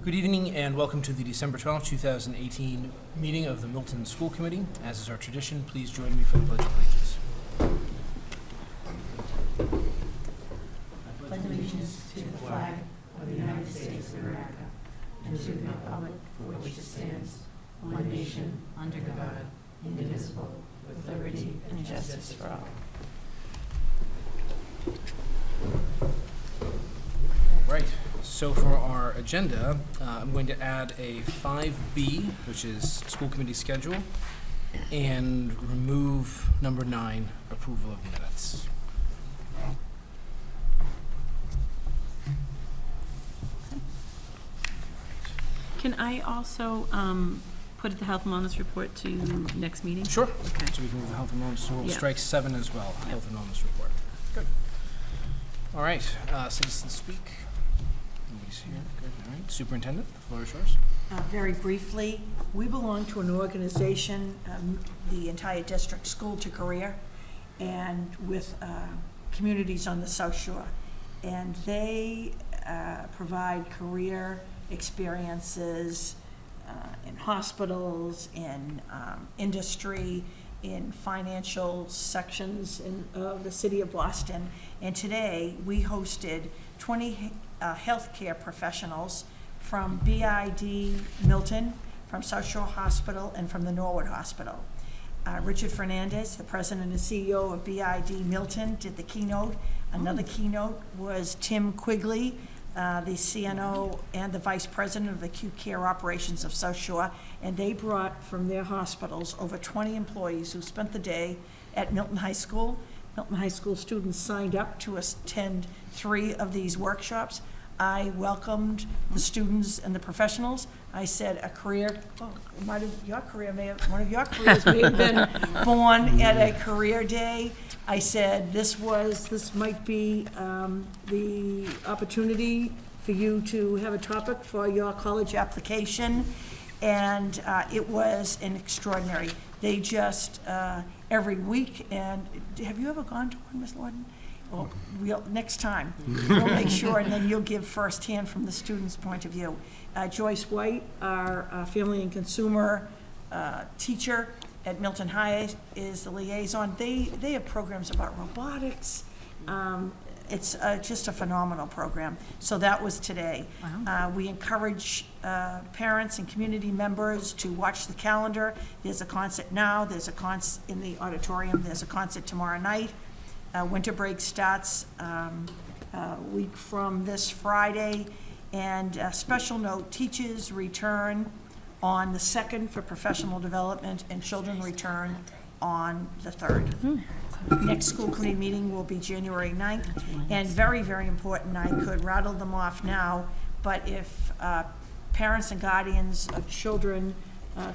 Good evening and welcome to the December 12th, 2018 meeting of the Milton School Committee. As is our tradition, please join me for the Pledge of Allegiance. I pledge allegiance to the flag of the United States of America and to the republic for which it stands, one nation, under God, indivisible, with liberty and justice for all. Right, so for our agenda, I'm going to add a 5B, which is school committee schedule, and remove number 9, approval of minutes. Can I also put the health and wellness report to next meeting? Sure. Okay. So we can move the health and wellness, so we'll Yeah. strike 7 as well, health and wellness report. Good. All right, citizens speak. Nobody's here. Good. All right, superintendent, the floor is yours. Very briefly, we belong to an organization, the entire district, School to Career, and with communities on the South Shore. And they provide career experiences in hospitals, in industry, in financial sections of the city of Boston. And today, we hosted 20 healthcare professionals from BID Milton, from South Shore Hospital, and from the Norwood Hospital. Richard Fernandez, the president and CEO of BID Milton, did the keynote. Another keynote was Tim Quigley, the CNO and the vice president of the acute care operations of South Shore, and they brought from their hospitals over 20 employees who spent the day at Milton High School. Milton High School students signed up to attend 3 of these workshops. I welcomed the students and the professionals. I said a career, one of your careers may have been born at a career day. I said this might be the opportunity for you to have a topic for your college application, and it was an extraordinary. They just every week, and have you ever gone to one, Ms. Lorden? Well, next time, we'll make sure, and then you'll give firsthand from the student's point of view. Joyce White, our family and consumer teacher at Milton High, is the liaison. They have programs about robotics. It's just a phenomenal program. So that was today. Wow. We encourage parents and community members to watch the calendar. There's a concert now. There's a concert in the auditorium. There's a concert tomorrow night. Winter break starts a week from this Friday. And a special note, teachers return on the 2nd for professional development, and children return on the 3rd. Next school committee meeting will be January 9th. And very, very important, I could rattle them off now, but if parents and guardians of children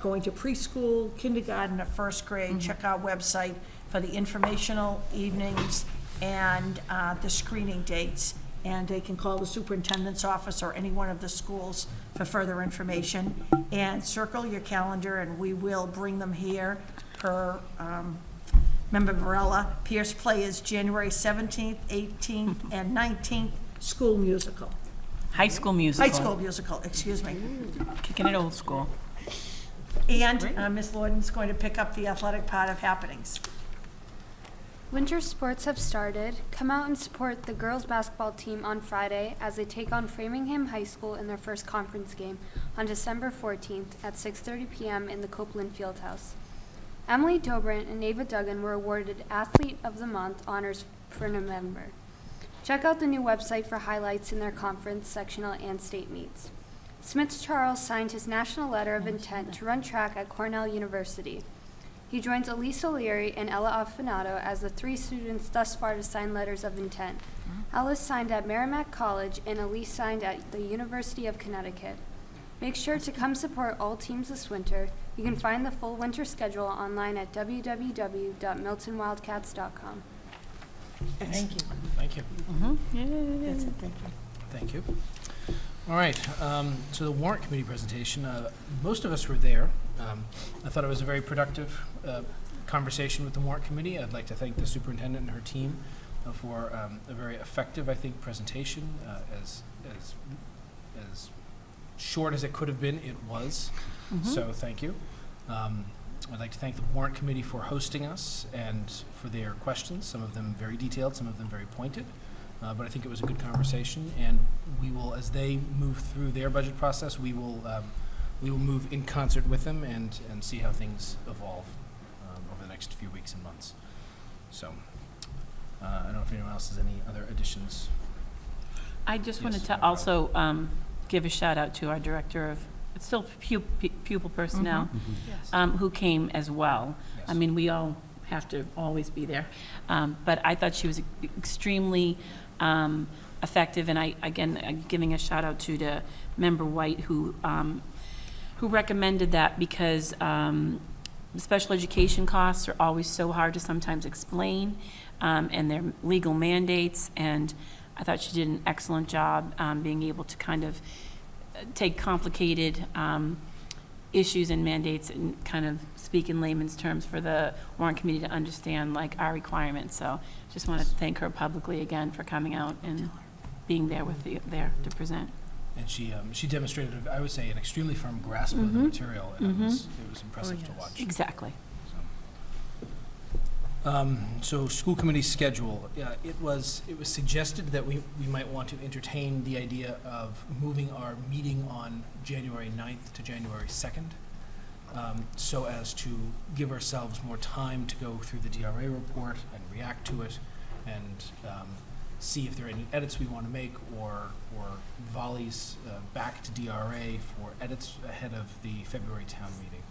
going to preschool, kindergarten, or 1st grade, check our website for the informational evenings and the screening dates. And they can call the superintendent's office or any one of the schools for further information. And circle your calendar, and we will bring them here per Member Varela. Pierce Play is January 17th, 18th, and 19th, school musical. High school musical. High school musical, excuse me. Kicking it old school. And Ms. Lorden's going to pick up the athletic part of happenings. Winter sports have started. Come out and support the girls basketball team on Friday as they take on Framingham High School in their first conference game on December 14th at 6:30 p.m. in the Copeland Fieldhouse. Emily Dobrin and Ava Duggan were awarded Athlete of the Month honors for November. Check out the new website for highlights in their conference, sectional, and state meets. Smith Charles signed his national letter of intent to run track at Cornell University. He joins Elise O'Leary and Ella Affinato as the 3 students thus far to sign letters of intent. Alice signed at Merrimack College and Elise signed at the University of Connecticut. Make sure to come support all teams this winter. You can find the full winter schedule online at www.miltonwildcats.com. Thank you. Thank you. That's it, thank you. Thank you. All right, so the warrant committee presentation, most of us were there. I thought it was a very productive conversation with the warrant committee. I'd like to thank the superintendent and her team for a very effective, I think, presentation. As short as it could have been, it was. So thank you. I'd like to thank the warrant committee for hosting us and for their questions, some of them very detailed, some of them very pointed. But I think it was a good conversation, and we will, as they move through their budget process, we will move in concert with them and see how things evolve over the next few weeks and months. So, I don't know if anyone else has any other additions. I just wanted Yes, to no problem. also give a shout out to our director of, it's still pupil personnel, who came as well. Yes. I mean, we all have to always be there. But I thought she was extremely effective, and I'm giving a shout out to the member White who recommended that, because special education costs are always so hard to sometimes explain, and their legal mandates, and I thought she did an excellent job being able to kind of take complicated issues and mandates and kind of speak in layman's terms for the warrant committee to understand, like, our requirements. So just want to thank her publicly again for coming out and being there there to present. And she demonstrated, I would say, an extremely firm grasp of the material, and it was impressive to watch. Exactly. So school committee schedule, it was suggested that we might want to entertain the idea of moving our meeting on January 9th to January 2nd, so as to give ourselves more time to go through the DRA report and react to it, and see if there are any edits we want to make, or volleys back to DRA for edits ahead of the February town meeting.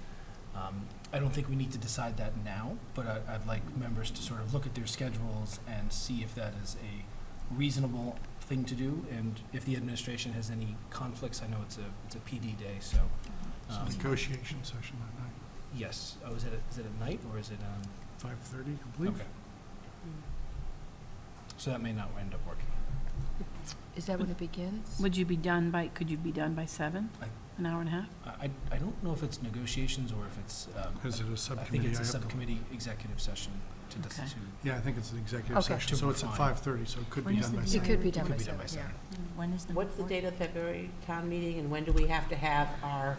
I don't think we need to decide that now, but I'd like members to sort of look at their schedules and see if that is a reasonable thing to do, and if the administration has any conflicts. I know it's a PD day, so. Negotiation session that night, Yes. Oh, is it at night, or is it? 5:30, I believe. Okay. So that may not end up working. Is that when it begins? Could you be done by 7? An hour and a half? I don't know if it's negotiations or if it's. Is it a I subcommittee? think it's a have to- subcommittee executive session to Okay. Yeah, I think it's an executive Okay. session, so it's at Fine. 5:30, so it could be When is done by the It 7. could be It done could by be done by 7, 7. When is the? What's the report? date of February town meeting, and when do we have to have our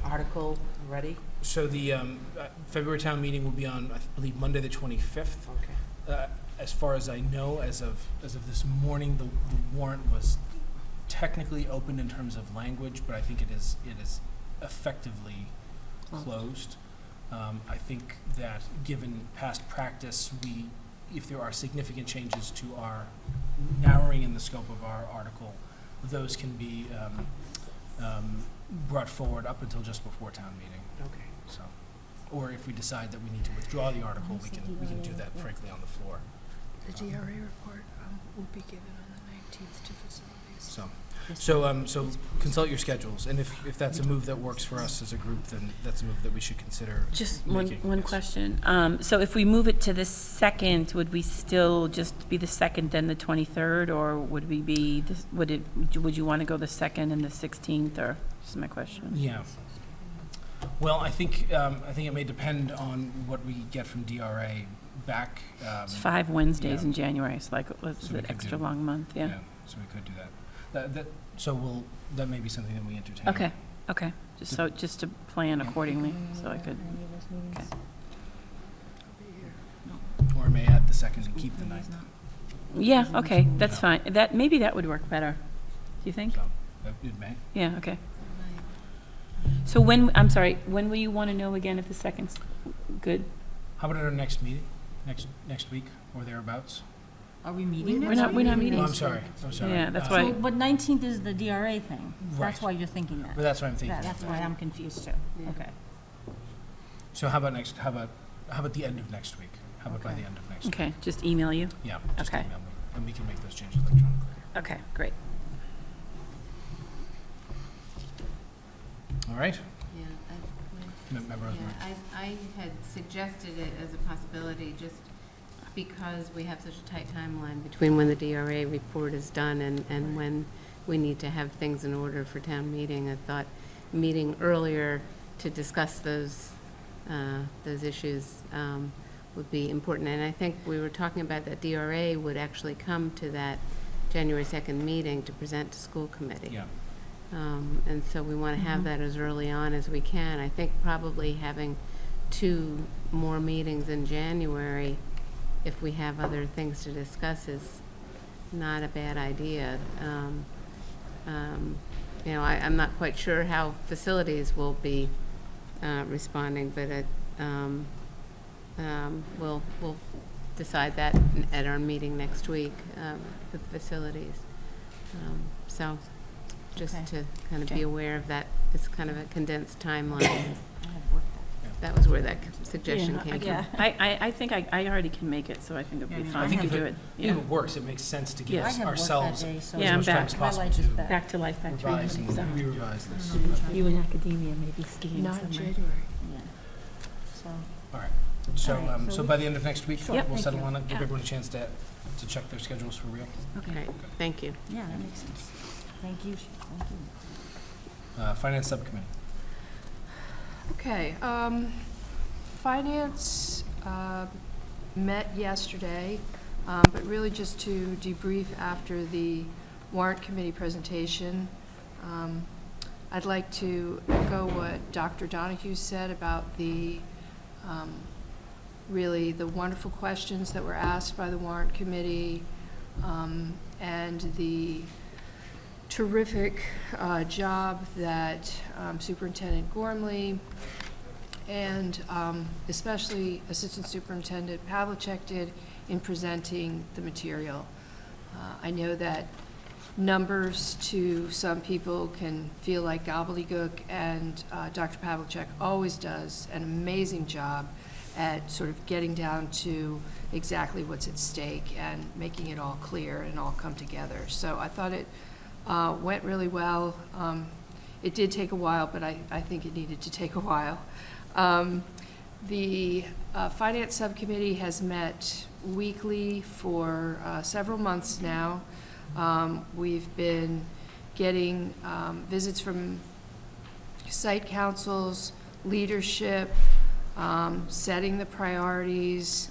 article ready? So the February town meeting will be on, I believe, Monday the 25th. Okay. As far as I know, as of this morning, the warrant was technically open in terms of language, but I think it is effectively closed. I think that, given past practice, if there are significant changes to our narrowing in the scope of our article, those can be brought forward up until just before town meeting. Okay. So, or if we decide that we need to withdraw the article, we can do that, frankly, on the floor. The DRA report will be given on the 19th to facilities. So consult your schedules, and if that's a move that works for us as a group, then that's a move that we should consider Just making. one Yes. question. So if we move it to the 2nd, would we still just be the 2nd, then the 23rd, or would we be, would you want to go the 2nd and the 16th, or, just my question? Yeah. Well, I think it may depend on what we get from DRA back. It's 5 Wednesdays yeah. in January, so like, So it's we an could extra do- long month, yeah. So we could do that. That may be something that we entertain. Okay, just to plan accordingly, so I could, okay. Or may add the 2nd and keep the 9th. Yeah, okay, that's Yeah. fine. Maybe that would work better. Do you think? So, it may. Yeah, okay. So when will you want to know again if the 2nd's good? How about at our next meeting, next week, or thereabouts? Are we meeting We're next not week? meeting. Oh, I'm sorry. Yeah, that's So, why, but 19th is the DRA thing. Right. That's why you're thinking that. But that's what I'm thinking. That's why I'm confused too. Yeah. Okay. So how about the end of next week? How about by Okay. the end of next week? okay, just email you? Yeah, just Okay. email me, and we can make those changes electronically. Okay, great. All right? Yeah, Member Rosemary? I had suggested it as a possibility, just because we have such a tight timeline between when the DRA report is done and when we need to have things in order for town meeting. I thought meeting earlier to discuss those issues would be important. And I think we were talking about that DRA would actually come to that January 2nd meeting to present to school committee. Yeah. And so we want to have that as early on as we can. I think probably having 2 more meetings in January, if we have other things to discuss, is not a bad idea. I'm not quite sure how facilities will be responding, but we'll decide that at our meeting next week with facilities. So just Okay. to kind of be Okay. aware of that, it's kind of a condensed timeline. I have work that. That was where that suggestion Yeah, came from. Yeah. I think I already can make it, so I think it'll Yeah, be I mean, fine I to have do it- it. If Yeah. it works, it makes sense to give Yes. I us have work that ourselves day, so Yeah, as I'm much time back. as My possible life is to back. Back to life, back to revise reality, so. and re-revise this. You in academia, maybe skiing Not in somewhere. January. Yeah. So, All right. So, All right, so so we- by the end of next week, Sure, we'll thank settle you. on it, give Yeah. everyone a chance to check their schedules for real. okay. Right, thank you. Yeah, that makes sense. Thank you. Thank you. Finance Subcommittee. Okay, Finance met yesterday, but really just to debrief after the warrant committee presentation. I'd like to echo what Dr. Donahue said about the, really the wonderful questions that were asked by the warrant committee, and the terrific job that Superintendent Gormley and especially Assistant Superintendent Pavlicek did in presenting the material. I know that numbers to some people can feel like gobbledygook, and Dr. Pavlicek always does an amazing job at sort of getting down to exactly what's at stake and making it all clear and all come together. So I thought it went really well. It did take a while, but I think it needed to take a while. The Finance Subcommittee has met weekly for several months now. We've been getting visits from site councils, leadership, setting the priorities,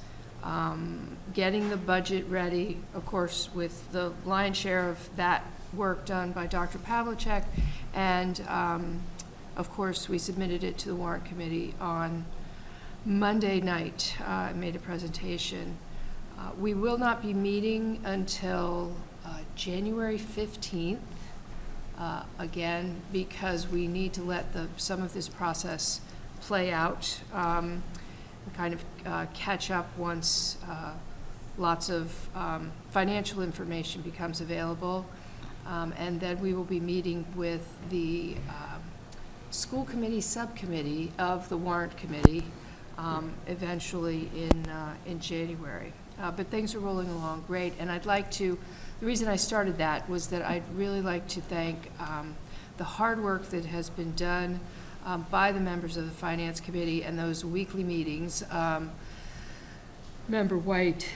getting the budget ready, of course, with the lion's share of that work done by Dr. Pavlicek, and of course, we submitted it to the warrant committee on Monday night. I made a presentation. We will not be meeting until January 15th, again, because we need to let some of this process play out, and kind of catch up once lots of financial information becomes available. And then we will be meeting with the school committee subcommittee of the warrant committee eventually in January. But things are rolling along great, and I'd like to, the reason I started that was that I'd really like to thank the hard work that has been done by the members of the Finance Committee and those weekly meetings, Member White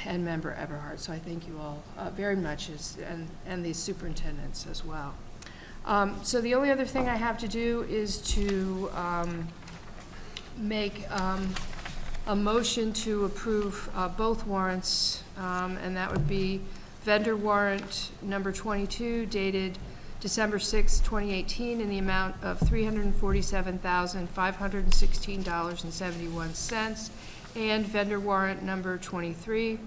and Member Eberhard. So I thank you all very much, and the superintendents as well. So the only other thing I have to do is to make a motion to approve both warrants, and that would be vendor warrant number 22 dated December 6, 2018, in the amount of $347,516.71, and vendor warrant number 23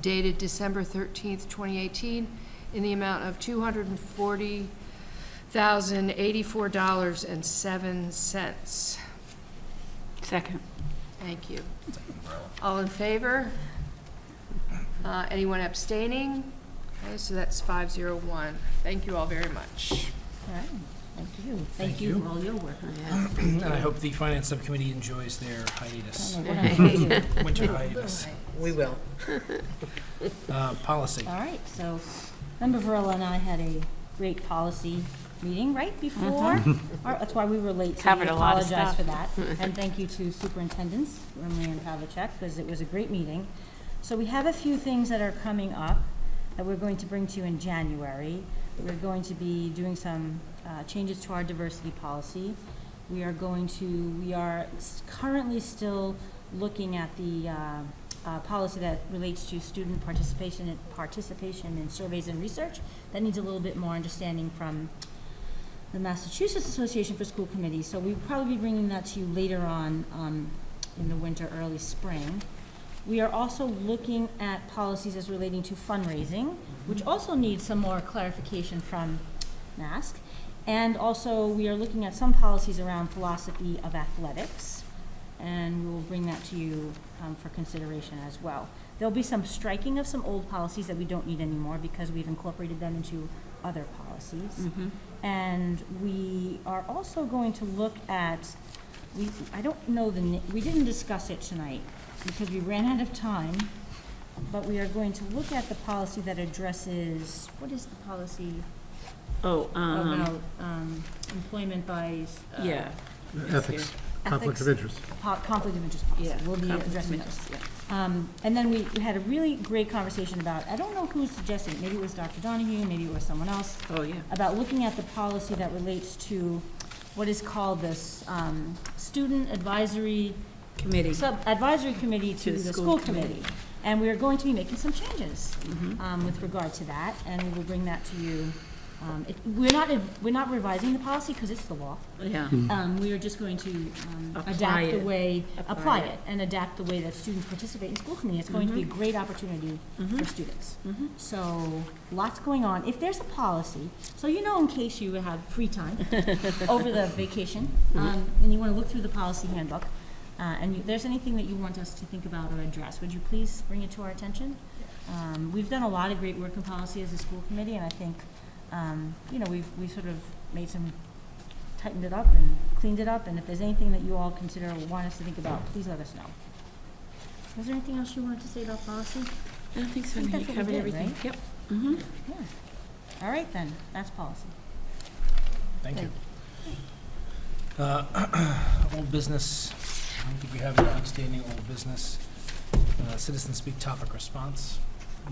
dated December 13th, 2018, in the amount of $240,084.07. Second. Thank you. All in favor? Anyone abstaining? Okay, so that's 501. Thank you all very much. All right. Thank you. Thank Thank you you. for all your work. And I hope the Finance Subcommittee enjoys their hiatus, I don't know what I'm gonna do. winter hiatus. We will. Policy. All right, so Member Varela and I had a great policy meeting right before. That's why we were late, so we Covered a lot of apologize stuff. for that. And thank you to Superintendents, Gormley and Pavlicek, because it was a great meeting. So we have a few things that are coming up that we're going to bring to you in January. We're going to be doing some changes to our diversity policy. We are currently still looking at the policy that relates to student participation in surveys and research. That needs a little bit more understanding from the Massachusetts Association for School Committees. So we'll probably be bringing that to you later on in the winter, early spring. We are also looking at policies as relating to fundraising, which also needs some more clarification from MASC. And also, we are looking at some policies around philosophy of athletics, and we will bring that to you for consideration as well. There'll be some striking of some old policies that we don't need anymore because we've incorporated them into other policies. And we are also going to look at, I don't know we didn't discuss it tonight because we ran out of time, but we are going to look at the policy that addresses, what is the policy? About employment by, Yeah. Ethics, conflict of interest. conflict of interest policy. Yeah. We'll be conflict of addressing interest, those. yeah. And then we had a really great conversation about, I don't know who suggested it, maybe it was Dr. Donahue, maybe it was someone else, Oh, yeah. about looking at the policy that relates to what is called this student advisory Committee. advisory committee to the school committee. And we are going to be making some changes with regard to that, and we will bring that to you. We're not revising the policy because it's the law. Yeah. We are just going to Apply adapt the it. way, Apply apply it. it, and adapt the way that students participate in school committee. It's going to be a great opportunity for students. So, lots going on. If there's a policy, so you know in case you have free time over the vacation, and you want to look through the policy handbook, and there's anything that you want us to think about or address, would you please bring it to our attention? We've done a lot of great work in policy as a school committee, and I think we've sort of tightened it up and cleaned it up, and if there's anything that you all consider or want us to think about, please let us know. Was there anything else you wanted to say about policy? I don't think so. I think You that's what we covered did, everything. right? Yep. Mm-hmm. Yeah. All right then, that's policy. Thank you. Old business, I don't think we have any outstanding old business. Citizen speak topic response,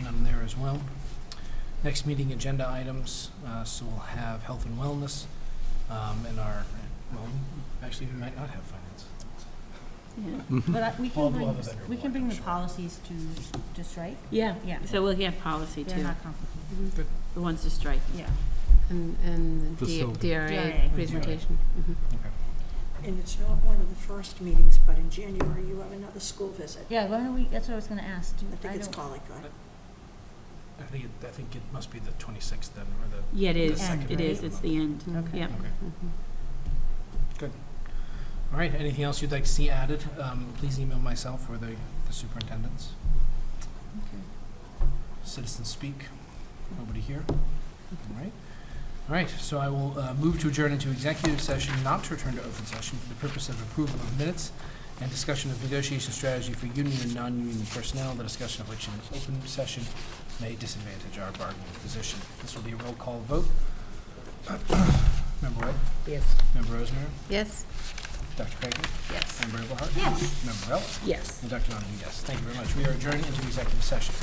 none there as well. Next meeting agenda items, so we'll have health and wellness, and actually we might not have finance. Yeah. But we All can the bring, others under we can one, bring I'm the sure. policies to strike. Yeah. Yeah. So we'll have policy They're too. not complicated. The ones to strike. Yeah. And the Facility. DRA DRA. presentation. And it's not one of the first meetings, but in January you have another school visit. Yeah, why don't we, that's what I was gonna ask. I think it's Collie Good. I think it must be the 26th then, or the. Yeah, it the is. second It week is. of the It's month. the end. Okay. Yep. Okay. Good. All right, anything else you'd like to see added, please email myself or the superintendents. Okay. Citizens speak, nobody here. All right. All right, so I will move to adjourn into executive session, not to return to open session for the purpose of approval of minutes and discussion of negotiation strategy for union and non-union personnel, the discussion of which in open session may disadvantage our bargaining position. This will be a roll call vote. Member White? Yes. Member Rosemary? Yes? Dr. Craig? Yes. Member Eberhardt? Yes. Member Ellis? Yes. And Dr. Donahue, yes. Thank you very much. We are adjourned into executive session.